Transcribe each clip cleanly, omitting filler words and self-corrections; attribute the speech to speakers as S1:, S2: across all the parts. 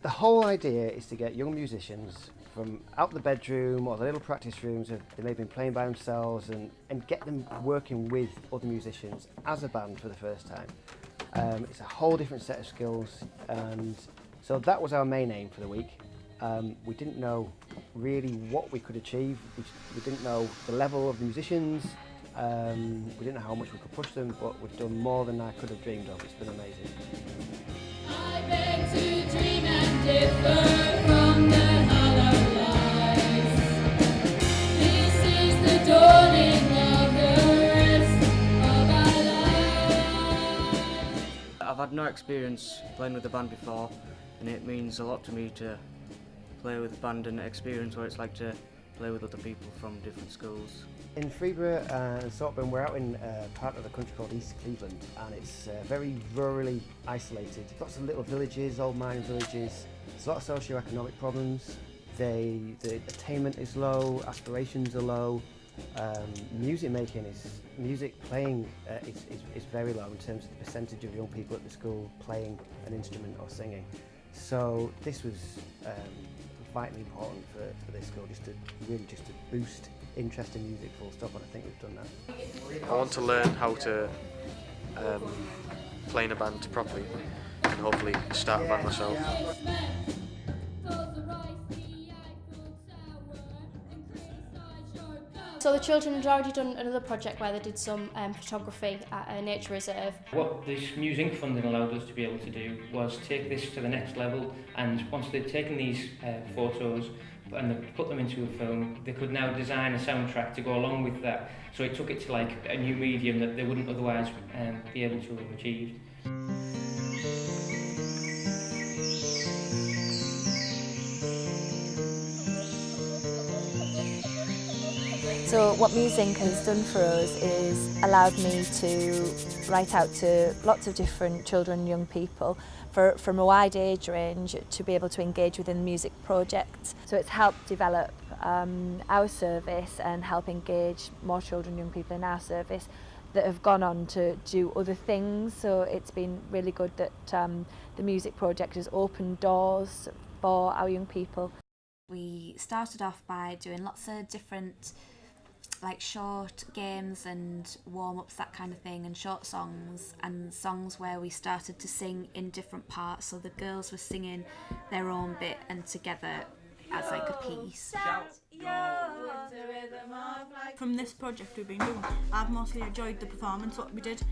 S1: The whole idea is to get young musicians from out the bedroom or the little practice rooms of they may have been playing by themselves and get them working with other musicians as a band for the first time. It's a whole different set of skills, and so that was our main aim for the week. We didn't know really what we could achieve. We didn't know the level of the musicians. We didn't know how much we could push them, but we've done more than I could have dreamed of. It's been amazing.
S2: I beg to dream and differ from the hollow lies. This is the dawning of the rest of our lives.
S3: I've had no experience playing with a band before, and it means a lot to me to play with a band and experience what it's like to play with other people from different schools.
S1: In Freeborough and Stockton, we're out in part of the country called East Cleveland, and it's very rurally isolated. Lots of little villages, old mining villages. There's a lot of socio-economic problems. The attainment is low, aspirations are low. Music playing is very low in terms of the percentage of young people at the school playing an instrument or singing. So this was vitally important for this school, just to boost interest in music full stop, and I think we've done that.
S4: I want to learn how to play in a band properly and hopefully start a band myself.
S5: So the children had already done another project where they did some photography at a nature reserve.
S6: What this musinc funding allowed us to be able to do was take this to the next level, and once they'd taken these photos and they put them into a film, they could now design a soundtrack to go along with that. So it took it to like a new medium that they wouldn't otherwise be able to have achieved.
S7: So what musinc has done for us is allowed me to write out to lots of different children and young people from a wide age range to be able to engage within the music project. So it's helped develop our service and help engage more children and young people in our service that have gone on to do other things. So it's been really good that the music project has opened doors for our young people.
S8: We started off by doing lots of different like short games and warm-ups, that kind of thing, and short songs and songs where we started to sing in different parts, so the girls were singing their own bit and together as like a piece.
S9: From this project we've been doing, I've mostly enjoyed the performance what we did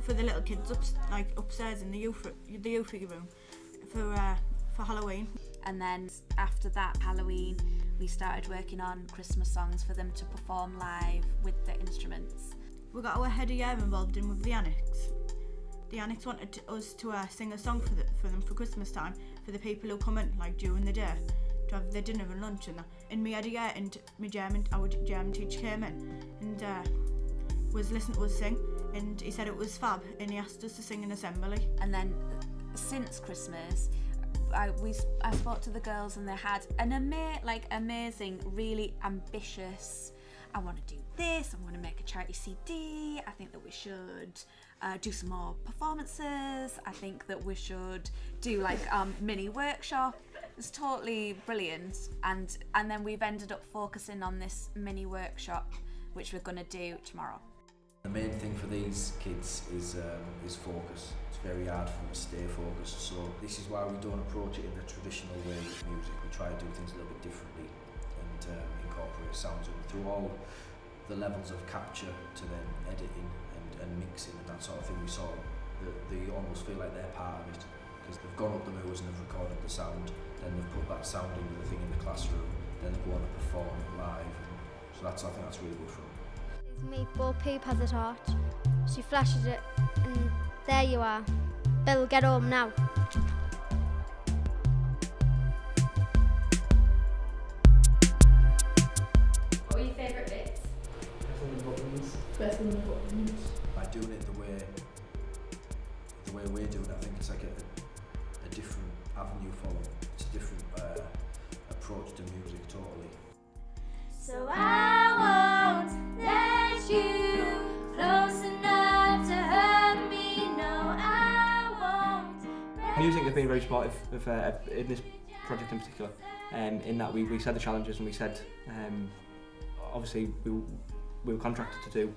S9: for the little kids upstairs in the youth room for Halloween.
S8: And then after that Halloween we started working on Christmas songs for them to perform live with the instruments.
S9: We got our head of year involved in with the Annexe. The Annexe wanted us to sing a song for them for Christmas time, for the people who come in like during the day to have their dinner and lunch and that. And me head of year and our German teacher came in and was listening to us sing, and he said it was fab, and he asked us to sing an assembly.
S8: And then since Christmas I spoke to the girls and they had an amazing, really ambitious, I want to do this, I want to make a charity CD, I think that we should do some more performances, I think that we should do like mini workshop. It's totally brilliant, and then we've ended up focusing on this mini workshop which we're going to do tomorrow.
S10: The main thing for these kids is focus. It's very hard for them to stay focused, so this is why we don't approach it in the traditional way with music. We try to do things a little bit differently and incorporate sounds through all the levels of capture to then editing and mixing and that sort of thing. We saw that they almost feel like they're part of it because they've gone up the moors and they've recorded the sound, then they've put that sound into the thing in the classroom, then they go on to perform it live. So I think that's really good for them.
S11: Meatball Poop has a torch. She flashes it and there you are. Bill, get home now.
S5: What were your favourite bits?
S9: Best in the buttons.
S10: By doing it the way we're doing it, I think it's like a different avenue for them. It's a different approach to music totally.
S2: So I won't let you close enough to hurt me. No, I won't.
S12: Music have been very supportive in this project in particular, in that we set the challenges and we said, obviously we were contracted to do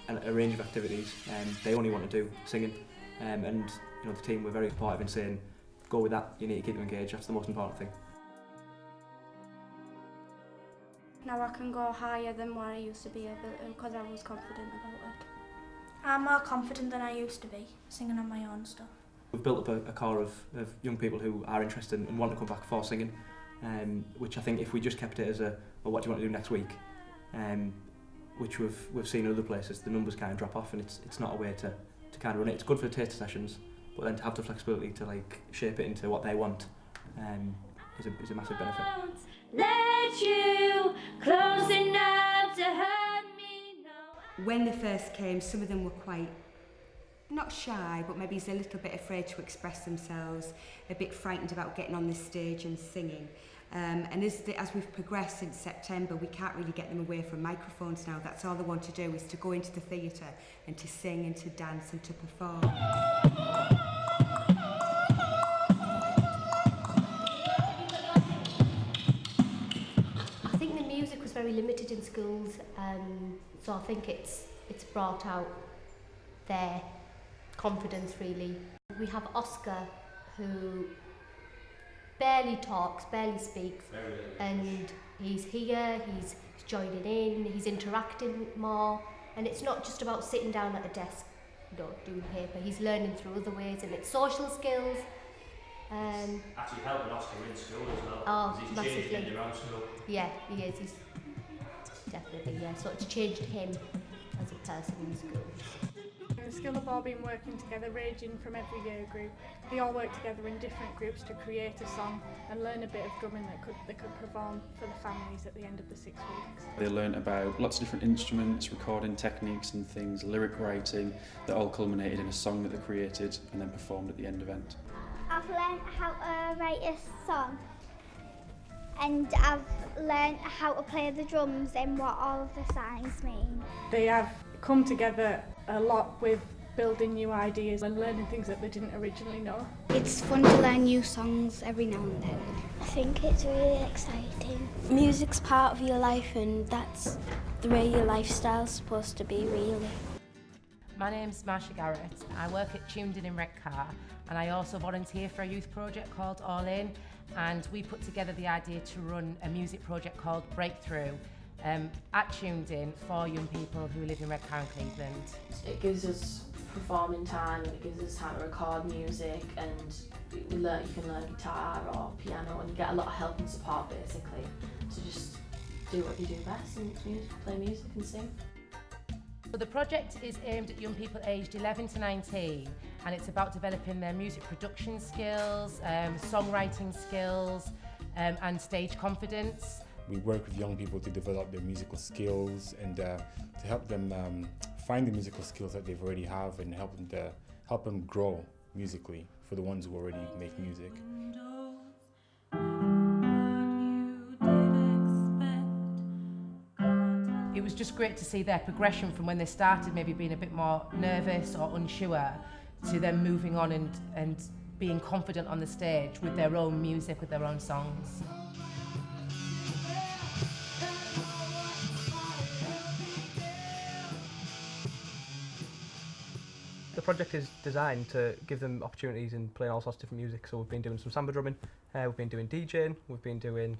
S12: a range of activities, and they only want to do singing, and you know, the team were very supportive in saying, go with that, you need to keep them engaged, that's the most important thing.
S11: Now I can go higher than what I used to be able because I was confident about it.
S2: I'm more confident than I used to be, singing on my own stuff.
S12: We've built up a core of young people who are interested and want to come back for singing, which I think if we just kept it as well, what do you want to do next week, which we've seen in other places, the numbers kind of drop off, and it's not a way to kind of run it. It's good for the taster sessions, but then to have the flexibility to like shape it into what they want is a massive benefit.
S2: Let you close enough to hurt me. No.
S13: When they first came, some of them were quite, not shy, but maybe a little bit afraid to express themselves, a bit frightened about getting on the stage and singing. And as we've progressed since September, we can't really get them away from microphones now. That's all they want to do, is to go into the theatre and to sing and to dance and to perform.
S14: I think the music was very limited in schools, so I think it's brought out their confidence really. We have Oscar, who barely talks, barely speaks, and he's here, he's joining in, he's interacting more, and it's not just about sitting down at a desk, you know, doing paper. He's learning through other ways, and it's social skills.
S15: Actually helping Oscar in school as well.
S14: Oh,
S15: He's
S14: massively.
S15: changed around school.
S14: Yeah, he is. He's definitely, yeah. So it's changed him as a person in school.
S16: The school have all been working together, ranging from every year group. They all work together in different groups to create a song and learn a bit of drumming that they could perform for the families at the end of the 6 weeks.
S17: They learnt about lots of different instruments, recording techniques and things, lyric writing, that all culminated in a song that they created and then performed at the end event.
S11: I've learned how to write a song, and I've learned how to play the drums and what all of the signs mean.
S16: They have come together a lot with building new ideas and learning things that they didn't originally know.
S11: It's fun to learn new songs every now and then. I think it's really exciting. Music's part of your life, and that's the way your lifestyle's supposed to be, really.
S18: My name's Marsha Garrett. I work at Tuned In Redcar, and I also volunteer for a youth project called All In, and we put together the idea to run a music project called Breakthrough at Tuned In for young people who live in Redcar and Cleveland.
S19: It gives us performing time, and it gives us time to record music, and you can learn guitar or piano, and you get a lot of help and support basically to just do what you do best, and play music and sing.
S18: So the project is aimed at young people aged 11 to 19, and it's about developing their music production skills, songwriting skills, and stage confidence.
S20: We work with young people to develop their musical skills and to help them find the musical skills that they already have, and help them grow musically for the ones who already make music.
S18: It was just great to see their progression from when they started maybe being a bit more nervous or unsure to them moving on and being confident on the stage with their own music, with their own songs.
S21: The project is designed to give them opportunities in playing all sorts of different music. So we've been doing some samba drumming, we've been doing DJing, we've been doing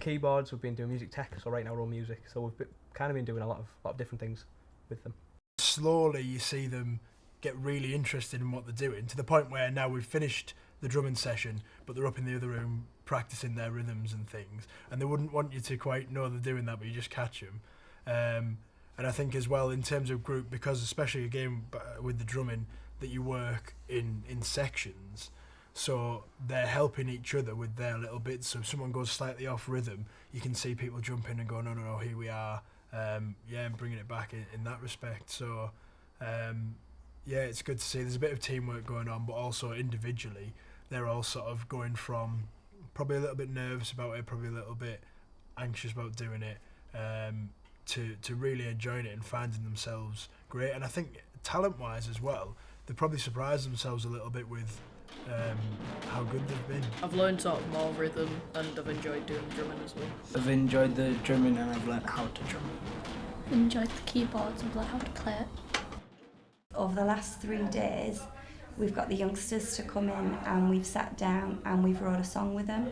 S21: keyboards, we've been doing music tech, so writing our own music. So we've kind of been doing a lot of different things with them.
S22: Slowly you see them get really interested in what they're doing, to the point where now we've finished the drumming session, but they're up in the other room practicing their rhythms and things, and they wouldn't want you to quite know they're doing that, but you just catch them. And I think as well, in terms of group, because especially again with the drumming, that you work in sections, so they're helping each other with their little bits. So if someone goes slightly off rhythm, you can see people jump in and go, no, here we are. And bringing it back in that respect. So it's good to see there's a bit of teamwork going on, but also individually they're all sort of going from probably a little bit nervous about it, probably a little bit anxious about doing it, to really enjoying it and finding themselves great. And I think talent-wise as well, they probably surprised themselves a little bit with how good they've been.
S1: I've learned sort of more rhythm and I've enjoyed doing drumming as well.
S3: I've enjoyed the drumming and I've learnt how to drum.
S23: Enjoyed the keyboards and learned how to play it.
S24: Over the last 3 days, we've got the youngsters to come in and we've sat down and we've wrote a song with them.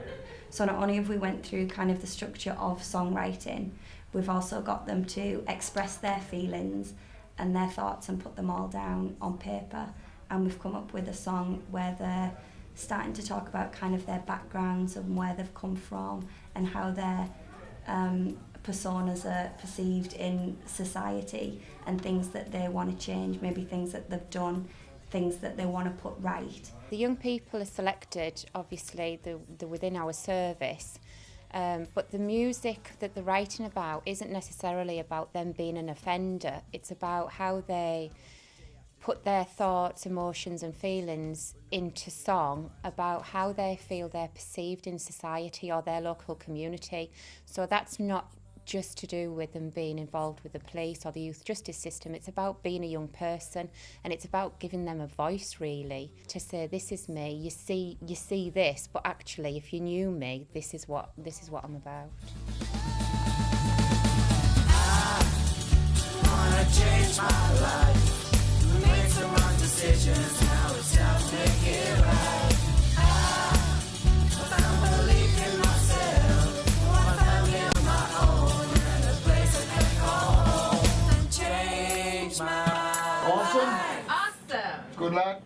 S24: So not only have we went through kind of the structure of songwriting, we've also got them to express their feelings and their thoughts and put them all down on paper. And we've come up with a song where they're starting to talk about kind of their backgrounds and where they've come from and how their personas are perceived in society and things that they want to change, maybe things that they've done, things that they want to put right.
S25: The young people are selected, obviously, they're within our service, but the music that they're writing about isn't necessarily about them being an offender. It's about how they put their thoughts, emotions and feelings into song about how they feel they're perceived in society or their local community. So that's not just to do with them being involved with the police or the youth justice system. It's about being a young person and it's about giving them a voice, really, to say, this is me, you see this, but actually if you knew me, this is what I'm about.
S26: I wanna change my life. Make some wrong decisions, now it's time to make it right. I found belief in myself, one family of my own, and a place I can call home, and change my life.
S27: Awesome!
S26: Good luck.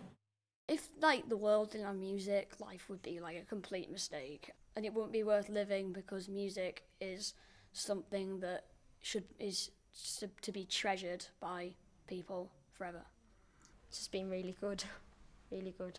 S23: If the world didn't have music, life would be a complete mistake, and it wouldn't be worth living because music is something that is to be treasured by people forever.
S28: It's just been really good, really good.